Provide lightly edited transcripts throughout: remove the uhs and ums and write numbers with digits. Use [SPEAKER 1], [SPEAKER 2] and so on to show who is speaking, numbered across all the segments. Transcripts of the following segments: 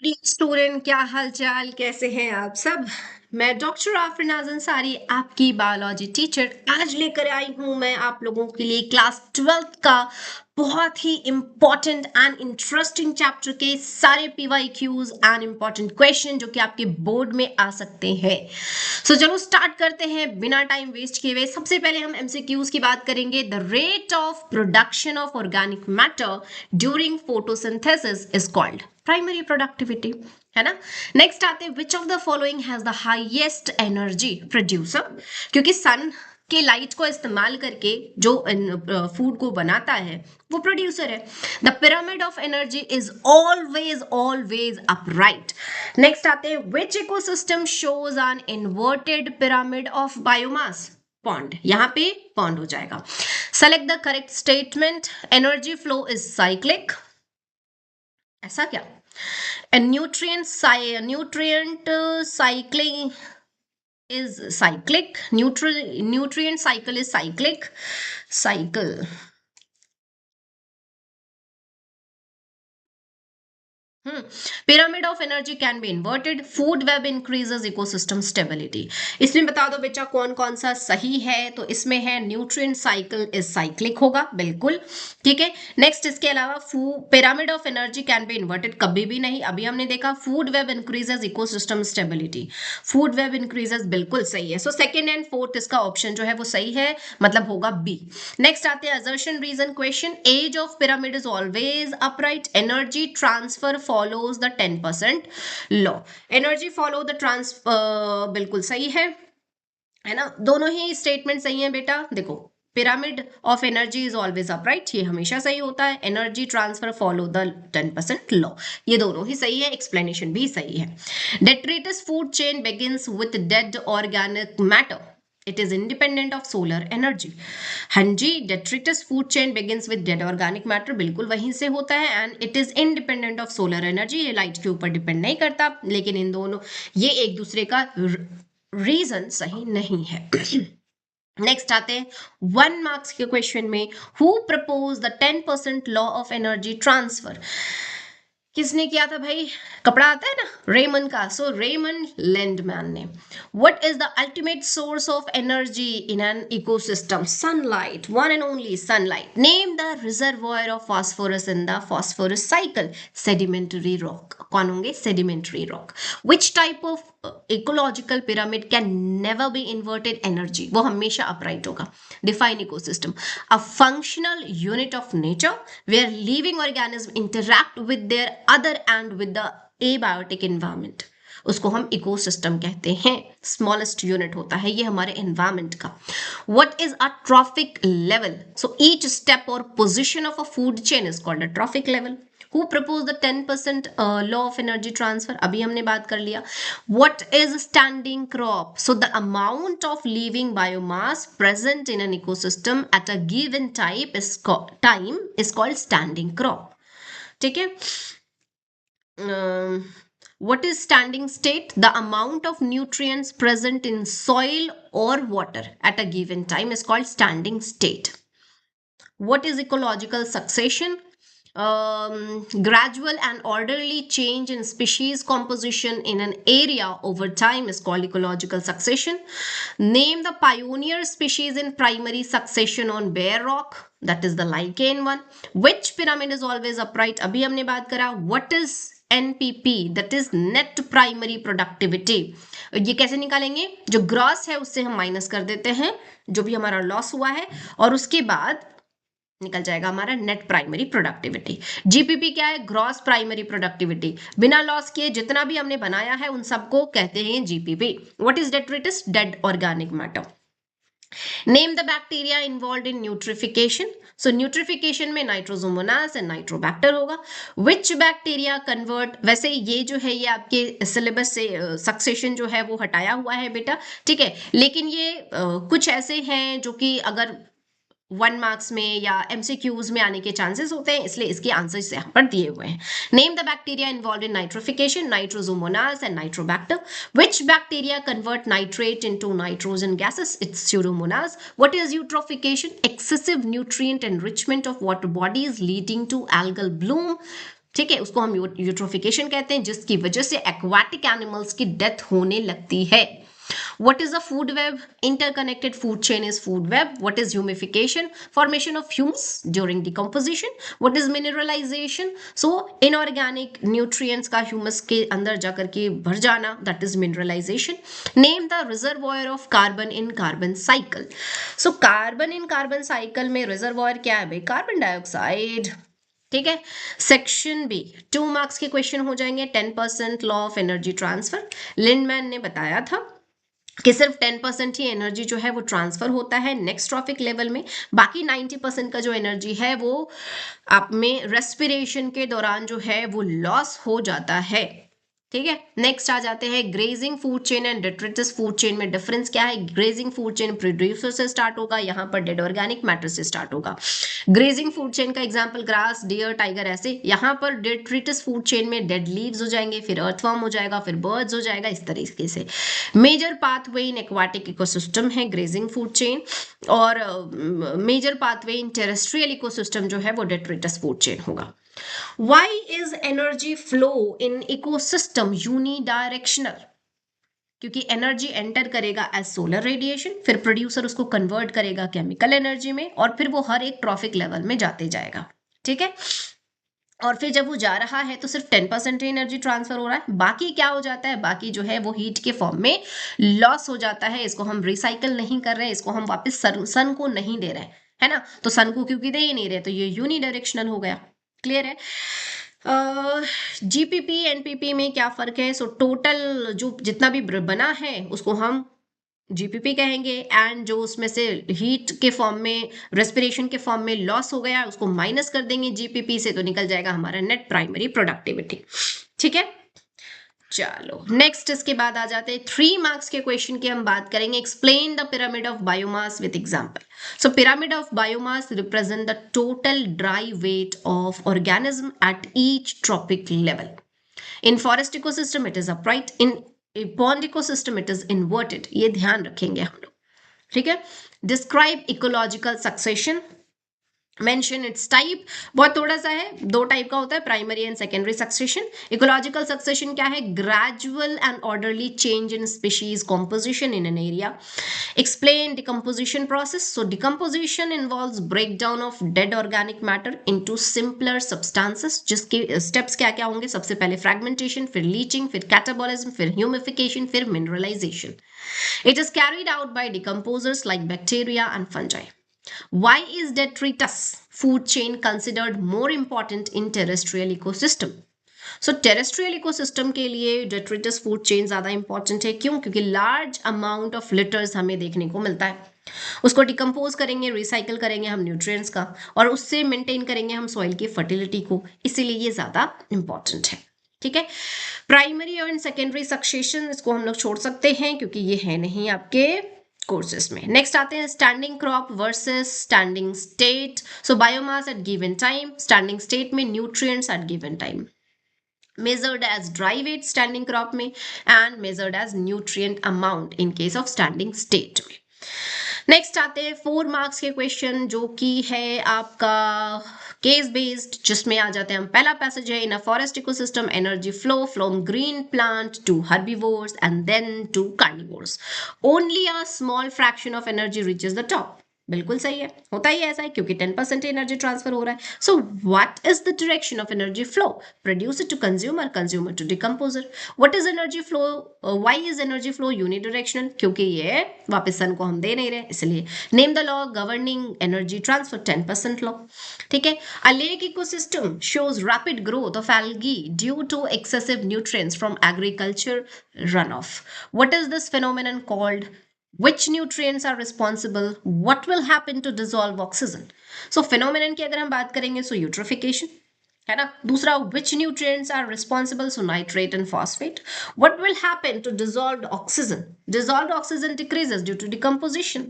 [SPEAKER 1] Dear student, क्या हाल चाल, कैसे हैं आप सब। मैं डॉक्टर आफरीन अंसारी, आपकी बायोलॉजी टीचर, आज लेकर आई हूं मैं आप लोगों के लिए क्लास 12th का बहुत ही इंपॉर्टेंट एंड इंटरेस्टिंग चैप्टर के सारे पीवाईक्यूज एंड इंपॉर्टेंट क्वेश्चन जो कि आपके बोर्ड में आ सकते हैं। चलो स्टार्ट करते हैं बिना टाइम वेस्ट किए हुए। सबसे पहले हम एमसीक्यूज की बात करेंगे। The rate of production of organic matter during photosynthesis is called primary productivity, है ना। नेक्स्ट आते हैं, which of the following has the highest energy producer, क्योंकि सन के लाइट को इस्तेमाल करके जो फूड को बनाता है वो प्रोड्यूसर है। The pyramid of energy is always always upright. Next आते हैं, which ecosystem shows an inverted pyramid of biomass, pond, यहाँ पे पॉन्ड हो जाएगा। Select the correct statement, energy flow is cyclic, ऐसा क्या। And nutrient cycling is cyclic. Nutrient cycle is cyclic. Cycle. Pyramid of energy can be inverted. Food web increases ecosystem stability. इसमें बता दो बेटा कौन कौन सा सही है। तो इसमें है न्यूट्रिएंट साइकिल इज साइक्लिक होगा, बिल्कुल ठीक है। नेक्स्ट इसके अलावा pyramid of energy can be inverted, कभी भी नहीं। अभी हमने देखा food web increases ecosystem stability, food web increases, बिल्कुल सही है। सो सेकंड एंड फोर्थ इसका ऑप्शन जो है वो सही है, मतलब होगा बी। नेक्स्ट आते हैं assertion reason question. Age of pyramid is always upright. Energy transfer follows the 10% law. Energy follow the बिल्कुल सही है ना। दोनों ही स्टेटमेंट सही है बेटा। देखो, pyramid of energy is always upright, ये हमेशा सही होता है। Energy transfer follow the 10% law, ये दोनों ही सही है। एक्सप्लेनेशन भी सही है। Detritus food chain begins with dead organic matter, it is independent of solar energy. हाँ जी, detritus food chain begins with dead organic matter, बिल्कुल वहीं से होता है। And it is independent of solar energy, ये लाइट के ऊपर डिपेंड नहीं करता। लेकिन इन दोनों, ये एक दूसरे का रीजन सही नहीं है। नेक्स्ट आते हैं 1 मार्क्स के क्वेश्चन में। Who propose the 10% law of energy transfer, किसने किया था भाई। कपड़ा आता है ना रेमन का, सो रेमन लैंडमैन ने। What is the ultimate source of energy in an ecosystem, sunlight, one and only sunlight. Name the reservoir of phosphorus in the phosphorus cycle, sedimentary rock. कौन होंगे, sedimentary rock. Which type of ecological pyramid can never be inverted energy, वो हमेशा upright होगा। Define ecosystem, a functional unit of nature where living organisms interact with their other and with the abiotic environment, उसको हम ecosystem कहते हैं। Smallest unit होता है ये हमारे एनवायरमेंट का। What is a trophic level, so each step or position of a food chain is called a trophic level. Who proposed the 10% law of energy transfer, अभी हमने बात कर लिया। What is standing crop, so the amount of living biomass present in an ecosystem at a given time is called standing crop, ठीक है। What is standing state, the amount of nutrients present in soil or water at a given time is called standing state. What is ecological succession, gradual and orderly change in species composition in an area over time is called ecological succession. Name the pioneer species in primary succession on bare rock, that is the lichen one. Which pyramid is always upright, abhi humne baat kara. What is NPP, that is net primary productivity. ये कैसे निकालेंगे, जो gross है उससे हम minus कर देते हैं जो भी हमारा लॉस हुआ है, और उसके बाद निकल जाएगा हमारा नेट प्राइमरी प्रोडक्टिविटी। जीपीपी क्या है, ग्रॉस प्राइमरी प्रोडक्टिविटी। बिना लॉस किए जितना भी हमने बनाया है उन सबको कहते हैं GPP. What is detritus, dead organic matter. Name the bacteria involve in nutrification, so nutrification में नाइट्रोसोमोनास एंड नाइट्रोबैक्टर होगा। विच बैक्टीरिया कन्वर्ट, वैसे ये जो है ये आपके सिलेबस से सक्सेशन जो है वो हटाया हुआ है बेटा, ठीक है। लेकिन ये कुछ ऐसे हैं जो कि अगर 1 मार्क्स में या एमसीक्यूज में आने के चांसेस होते हैं, इसलिए इसके आंसर्स यहाँ पर दिए हुए हैं। Name the bacteria involve in nitrofication, nitrosomonas and nitrobacter. Which bacteria convert nitrate into nitrogen gases, it's pseudomonas. What is eutrophication, excessive nutrient enrichment of water bodies leading to algal bloom, ठीक है, उसको हम eutrophication कहते हैं, जिसकी वजह से aquatic animals की डेथ होने लगती है। What is a food web? Interconnected food chain is food web. What is humification? Formation of humus during decomposition. What is mineralization? So inorganic nutrients का humus के अंदर जाकर के भर जाना, that is mineralization. Name the reservoir of carbon in carbon cycle. So carbon in carbon cycle में reservoir क्या है भाई? Carbon dioxide. ठीक है, सेक्शन बी 2 मार्क्स के क्वेश्चन हो जाएंगे। 10% law of energy transfer. Lindeman ने बताया था कि सिर्फ 10% ही एनर्जी जो है वो ट्रांसफर होता है नेक्स्ट ट्रॉफिक लेवल में, बाकी 90% का जो एनर्जी है वो आप में रेस्पिरेशन के दौरान जो है वो लॉस हो जाता है। ठीक है, नेक्स्ट आ जाते हैं grazing food chain and detritus food chain में डिफरेंस क्या है। ग्रेजिंग फूड चेन प्रोड्यूसर से स्टार्ट होगा, यहाँ पर डेड ऑर्गेनिक मैटर से स्टार्ट होगा। ग्रेजिंग फूड चेन का एग्जांपल ग्रास, डियर, टाइगर, ऐसे। यहाँ पर डिट्रिटस फूड चेन में डेड लीव्स हो जाएंगे, फिर अर्थवर्म हो जाएगा, फिर बर्ड्स हो जाएगा, इस तरीके से। Major pathway in aquatic ecosystem है ग्रेजिंग फूड चेन, और major pathway in terrestrial ecosystem जो है वो डिट्रिटस फूड चेन होगा। Why is energy flow in ecosystem unidirectional? क्योंकि एनर्जी एंटर करेगा एज सोलर रेडिएशन, फिर प्रोड्यूसर उसको कन्वर्ट करेगा केमिकल एनर्जी में, और फिर वो हर एक ट्रॉफिक लेवल में जाते जाएगा। ठीक है, और फिर जब वो जा रहा है तो सिर्फ 10% एनर्जी ट्रांसफर हो रहा है, बाकी क्या हो जाता है, बाकी जो है वो हीट के फॉर्म में लॉस हो जाता है। इसको हम रिसाइकल नहीं कर रहे, इसको हम वापस सन को नहीं दे रहे, है ना। तो सन को क्योंकि दे ही नहीं रहे तो ये यूनिडायरेक्शनल हो गया। क्लियर है। जीपीपी एनपीपी में क्या फर्क है। सो टोटल जो जितना भी बना है उसको हम जीपीपी कहेंगे, एंड जो उसमें से हीट के फॉर्म में, रेस्पिरेशन के फॉर्म में लॉस हो गया उसको माइनस कर देंगे जीपीपी से, तो निकल जाएगा हमारा नेट प्राइमरी प्रोडक्टिविटी। ठीक है, चलो नेक्स्ट इसके बाद आ जाते हैं 3 मार्क्स के क्वेश्चन की हम बात करेंगे। Explain the pyramid of biomass with example. So pyramid of biomass represent the total dry weight of organism at each trophic level. In forest ecosystem it is upright, in pond ecosystem it is inverted. ये ध्यान रखेंगे हम लोग। ठीक है, describe ecological succession, mention it's type. बहुत थोड़ा सा है, 2 टाइप का होता है, primary and secondary succession. Ecological succession क्या है, gradual and orderly change in species composition in an area. Explain decomposition process. So decomposition involves breakdown of dead organic matter into simpler substances, जिसके steps क्या क्या होंगे, सबसे पहले fragmentation, फिर leaching, फिर कैटाबॉलिज्म, फिर ह्यूमिफिकेशन, फिर mineralization. It is carried out by decomposers like bacteria and fungi. Why is detritus food chain considered more important in terrestrial ecosystem? So terrestrial ecosystem के लिए detritus food chain ज़्यादा important है। क्यों? क्योंकि large amount of litters हमें देखने को मिलता है, उसको डिकम्पोज करेंगे, रिसाइकल करेंगे हम न्यूट्रिएंट्स का, और उससे मेंटेन करेंगे हम सॉइल की फर्टिलिटी को, इसीलिए ये ज़्यादा इंपॉर्टेंट है। ठीक है, प्राइमरी और सेकेंडरी सक्सेशन इसको हम लोग छोड़ सकते हैं क्योंकि ये है नहीं आपके कोर्सेस में। नेक्स्ट आते हैं standing crop versus standing state. So biomass at given time, standing state में nutrients at given time, measured as dry weight standing crop में, and measured as nutrient amount in case of standing state में। Next आते हैं 4 marks के question जो कि है आपका केस बेस्ड, जिसमें आ जाते हैं हम। पहला पैसेज है, in a forest ecosystem energy flow from green plant to herbivores and then to carnivores, only a small fraction of energy reaches the top. बिल्कुल सही है, होता ही ऐसा है क्योंकि 10% एनर्जी ट्रांसफर हो रहा है। So what is the direction of energy flow, producer to consumer, consumer to decomposer. What is energy flow, why is energy flow unidirectional, क्योंकि ये वापस सन को हम दे नहीं रहे इसलिए। Name the law governing energy transfer, 10% law. ठीक है, a lake ecosystem shows rapid growth of algae due to excessive nutrients from agriculture run off. What is this phenomenon called, which nutrients are responsible, what will happen to dissolve oxygen। so phenomenon की अगर हम बात करेंगे so eutrophication है ना। दूसरा, which nutrients are responsible, so nitrate and phosphate। what will happen to dissolved oxygen, dissolved oxygen decreases due to decomposition।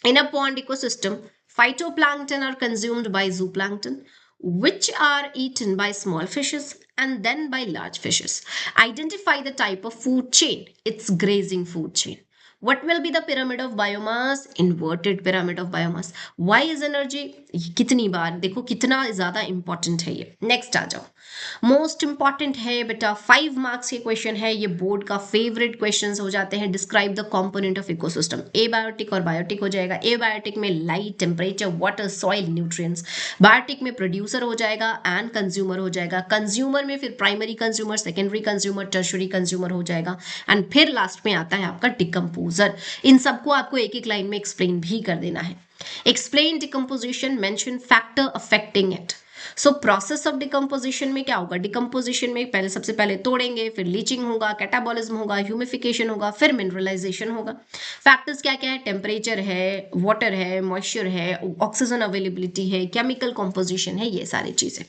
[SPEAKER 1] in a pond ecosystem phytoplankton are consumed by zooplankton which are eaten by small fishes and then by large fishes। identify the type of food chain, it's grazing food chain। What will be the pyramid of biomass? Inverted pyramid of biomass. Why is energy? कितनी बार देखो कितना ज्यादा important है ये। Next आ जाओ, most important है बेटा, 5 marks के क्वेश्चन है ये, बोर्ड का फेवरेट क्वेश्चंस हो जाते हैं। Describe the component of ecosystem. Abiotic और बायोटिक हो जाएगा। एबायोटिक में light, temperature, water, soil, nutrients. Biotic में प्रोड्यूसर हो जाएगा एंड कंज्यूमर हो जाएगा। कंज्यूमर में फिर primary consumer, secondary consumer, tertiary consumer हो जाएगा एंड फिर लास्ट में आता है आपका डिकम्पोजर। इन सबको आपको एक एक लाइन में एक्सप्लेन भी कर देना है। Explain decomposition, mention factor affecting it. So process of decomposition में क्या होगा? डिकम्पोजिशन में पहले सबसे पहले तोड़ेंगे, फिर लीचिंग होगा, कैटाबॉलिज्म होगा, ह्यूमिफिकेशन होगा, फिर मिनरलाइजेशन होगा। फैक्टर्स क्या क्या है? टेम्परेचर है, वाटर है, मॉइस्चर है, ऑक्सीजन अवेलेबिलिटी है, केमिकल कॉम्पोजिशन है, ये सारी चीजें।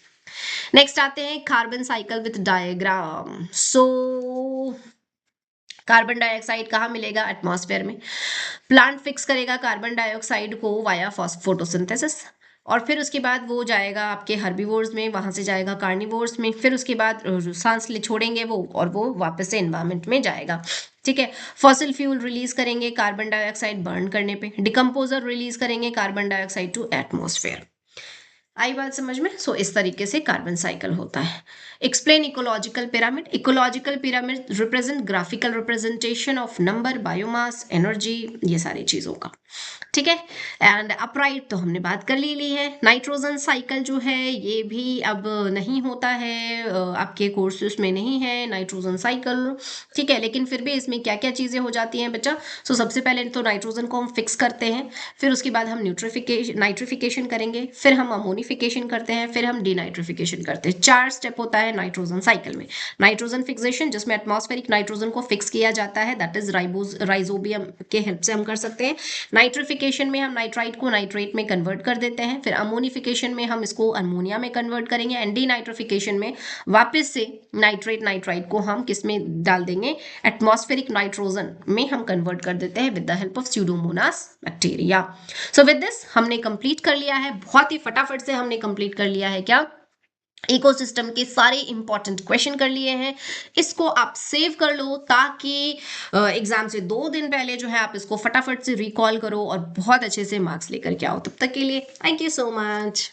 [SPEAKER 1] नेक्स्ट आते हैं carbon cycle with diagram. So carbon dioxide कहाँ मिलेगा? एटमॉस्फेयर में। प्लांट फिक्स करेगा कार्बन डाइऑक्साइड को वाया फोटोसिंथेसिस, और फिर उसके बाद वो जाएगा आपके हर्बीवोर्स में, वहां से जाएगा कार्निवोर्स में, फिर उसके बाद सांस ले छोड़ेंगे वो, और वो वापस से एनवायरमेंट में जाएगा। ठीक है। फॉसिल फ्यूल रिलीज करेंगे कार्बन डाइऑक्साइड बर्न करने पे। डिकम्पोजर रिलीज करेंगे कार्बन डाइऑक्साइड टू एटमॉस्फेयर। आई बात समझ में? सो इस तरीके से कार्बन साइकिल होता है। Explain ecological pyramid. Ecological pyramid represent graphical representation of number, biomass, energy, ये सारी चीजों का। ठीक है। एंड अपराइट तो हमने बात कर ली है। नाइट्रोजन साइकिल जो है ये भी अब नहीं होता है, आपके कोर्सेस में नहीं है नाइट्रोजन साइकिल। ठीक है, लेकिन फिर भी इसमें क्या क्या चीजें हो जाती हैं बच्चा? सो सबसे पहले तो नाइट्रोजन को हम फिक्स करते हैं, फिर उसके बाद हम नाइट्रिफिकेशन करेंगे, फिर हम अमोनिफिकेशन करते हैं, फिर हम डीनाइट्रिफिकेशन करते हैं। 4 स्टेप होता है नाइट्रोजन साइकिल में। नाइट्रोजन फिक्सेशन, जिसमें एटमॉस्फेरिक नाइट्रोजन को फिक्स किया जाता है, दैट इज राइजोबियम के हेल्प से हम कर सकते हैं। नाइट्रिफिकेशन में हम नाइट्राइट को नाइट्रेट में कन्वर्ट कर देते हैं, फिर अमोनिफिकेशन में हम इसको अमोनिया में कन्वर्ट करेंगे, एंड डीनाइट्रिफिकेशन में वापस से नाइट्राइट को हम किस में डाल देंगे? एटमॉस्फेरिक नाइट्रोजन में हम कन्वर्ट कर देते हैं with the help of Pseudomonas bacteria. So with this हमने कंप्लीट कर लिया है, बहुत ही फटाफट से हमने कंप्लीट कर लिया है क्या? इकोसिस्टम के सारे इंपॉर्टेंट क्वेश्चन कर लिए हैं। इसको आप सेव कर लो ताकि एग्जाम से 2 दिन पहले जो है आप इसको फटाफट से रिकॉल करो और बहुत अच्छे से मार्क्स लेकर के आओ। तब तक के लिए थैंक यू सो मच।